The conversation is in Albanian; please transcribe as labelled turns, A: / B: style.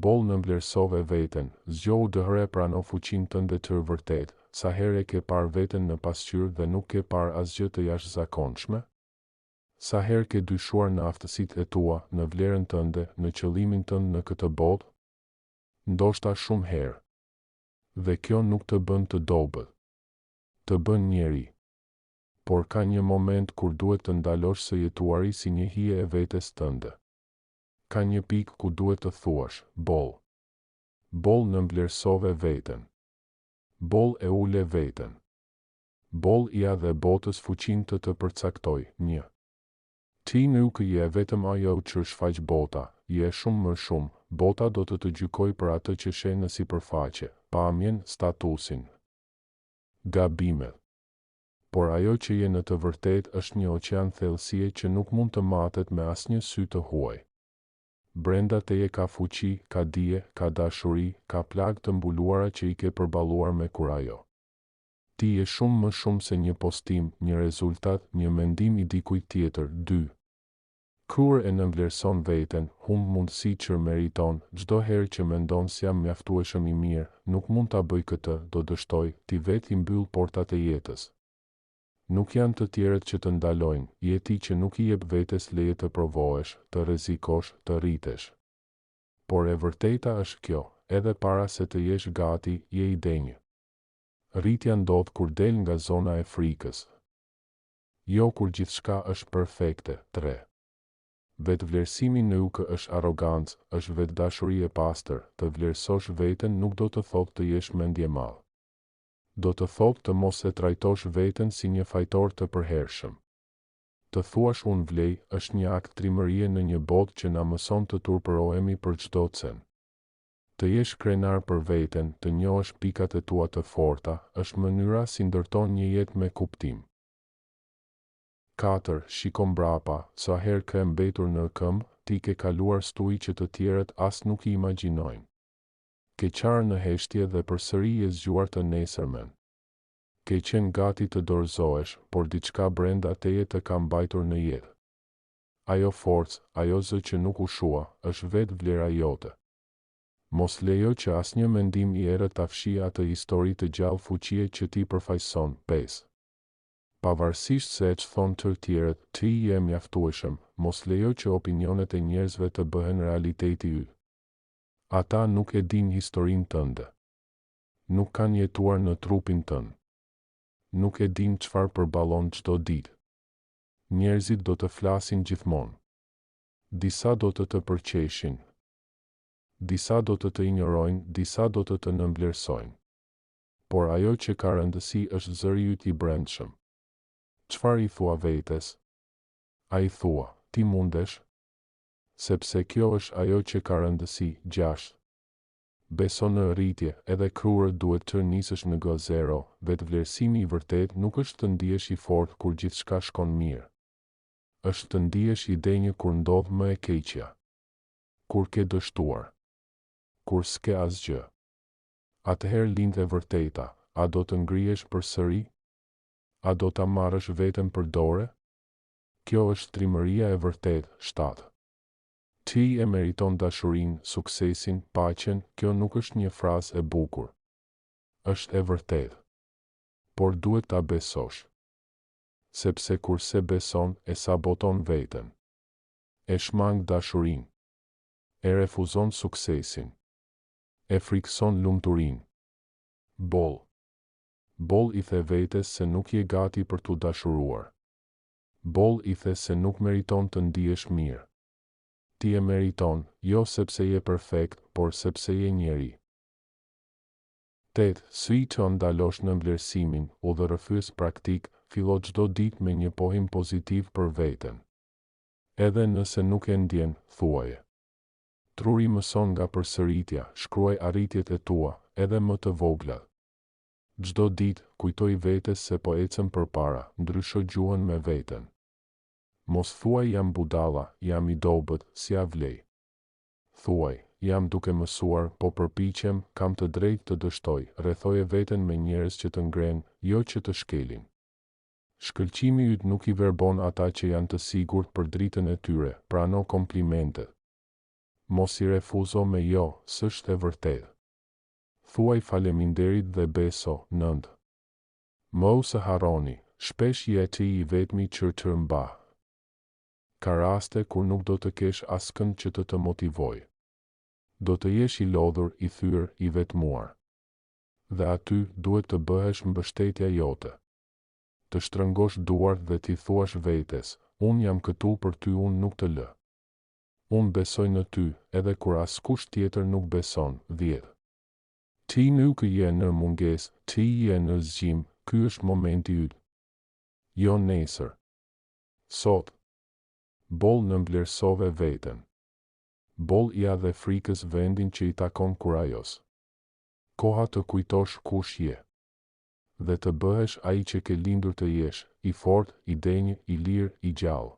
A: Boll në vlerësove veten, zgjohu dëhre prano fuqinë tënde të vërtet, sa herë ke parë veten në pasqyrë dhe nuk ke parë asgjë të jashtëzakonshme? Sa herë ke dyshuar në aftësitë e tua, në vlerën tënde, në qëllimin tënd në këtë botë? Ndoshta shumë herë. Dhe kjo nuk të bën të dobët. Të bën njeri. Por ka një moment kur duhet të ndalosh së jetuari si një hije e vetes tënde. Ka një pikë ku duhet të thuash, boll. Boll në vlerësove veten. Boll e ule veten. Boll ia dhe botës fuqinë të përcaktoj, një. Ti nuk je vetëm ajo që shfaq bota, je shumë më shumë, bota do të gjykoj për atë që shen në sipërfaqe, pamjen, statusin, gabimet. Por ajo që je në të vërtet është një oqean thellësie që nuk mund të matet me asnjë sy të huaj. Brenda teje ka fuqi, ka dije, ka dashuri, ka plagë të mbuluara që i ke përballuar me kurajo. Ti je shumë më shumë se një postim, një rezultat, një mendim i dikujt tjetër, 2. Kur e nënvlerëson veten, humb mundësi që meriton, çdo herë që mendon se jam mjaftueshëm i mirë, nuk mund ta bëj këtë, do dështoj, ti vetë i mbyll portat e jetës. Nuk janë të tjerët që të ndalojnë, je ti që nuk i jep vetes leje të provohesh, të rrezikosh, të rritesh. Por e vërteta është kjo, edhe para se të jesh gati, je i denjë. Rritja ndodh kur del nga zona e frikës. Jo kur gjithçka është perfekte, 3. Vetvlerësimi nuk është arrogancë, është vetdashuri e pastër, të vlerësosh veten nuk do të thotë të jesh mendjemadh. Do të thotë të mos e trajtosh veten si një fajtor të përhershëm. Të thuash unë vlej është një akt trimërie në një botë që na mëson të turpërohemi për çdo cen. Të jesh krenar për veten, të njohësh pikat e tua të forta, është mënyra si ndërton një jetë me kuptim. 4. Shiko mbrapa, sa herë ke mbetur në këmbë, ti ke kaluar stuj që të tjerët as nuk i imagjinojnë. Ke qarë në heshtje dhe përsëri je zgjuar të nesërmen. Ke qenë gati të dorëzohesh, por diçka brenda teje të ka mbajtur në jetë. Ajo forcë, ajo zë që nuk u shua, është vetë vlera jote. Mos lejo që asnjë mendim i errët ta fshijë atë histori të gjallë fuqie që ti përfaqëson. 5. Pavarësisht se që thonë të tjerët, ti je mjaftueshëm, mos lejo që opinionet e njerëzve të bëhen realiteti yt. Ata nuk e din historinë tënde. Nuk kanë jetuar në trupin tënd. Nuk e din çfarë përballon çdo ditë. Njerëzit do të flasin gjithmonë. Disa do të përqeshin. Disa do të injorojnë, disa do të nënvlerësojnë. Por ajo që ka rëndësi është zëri yt i brendshëm. Çfarë i thua vetes? Ai thua, ti mundesh? Sepse kjo është ajo që ka rëndësi. 6. Beso në rritje, edhe krurët duhet të nisësh në G0, vetvlerësimi i vërtet nuk është të ndihesh i fortë kur gjithçka shkon mirë. Është të ndihesh i denjë kur ndodh më e keqja. Kur ke dështuar. Kur s'ke asgjë. Atëherë lind e vërteta, a do të ngrihesh përsëri? A do ta marrësh veten për dore? Kjo është trimëria e vërtetë. 7. Ti e meriton dashurinë, suksesin, paqen, kjo nuk është një frazë e bukur. Është e vërtetë. Por duhet ta besosh. Sepse kur se beson, e saboton veten. E shmang dashurinë. E refuzon suksesin. E frikson lumturinë. Boll. Boll i the vetes se nuk je gati për t'u dashuruar. Boll i the se nuk meriton të ndihesh mirë. Ti e meriton, jo sepse je perfekt, por sepse je njeri. 8. Si që ndalosh në vlerësimin, udhërrëfyes praktik, fillo çdo ditë me një pohim pozitiv për veten. Edhe nëse nuk e ndjen, thuaje. Truri mëson nga përsëritja, shkruaj arritjet e tua, edhe më të vogla. Çdo ditë, kujtoj vetes se po ecëm përpara, ndrysho gjuhën me veten. Mos thuaj jam budalla, jam i dobët, si a vlej. Thuaj, jam duke mësuar, po përpiqem, kam të drejtë të dështoj, rrethoje veten me njerëz që të ngrenë, jo që të shkelin. Shkëlqimi yt nuk i verbon ata që janë të sigurt për dritën e tyre, prano komplimentet. Mos i refuzo me jo, s'është e vërtetë. Thuaj faleminderit dhe beso. 9. Mos e harroni, shpesh je ti i vetmi që të mbah. Ka raste kur nuk do të kesh askënd që të motivoj. Do të jesh i lodhur, i thyrë, i vetmuar. Dhe aty duhet të bëhesh mbështetja jote. Të shtrëngosh duart dhe t'i thuash vetes, unë jam këtu për ty, unë nuk të lë. Unë besoj në ty, edhe kur askush tjetër nuk beson. 10. Ti nuk je në mungesë, ti je në zgjim, ky është momenti yt. Jo nesër. Sot. Boll në mblerësove veten. Boll ja dhe frikës vendin që i takon kurajos. Koha të kujtosh kush je. Dhe të bëhesh ai që ke lindur të jesh, i fortë, i denjë, i lirë, i gjallë.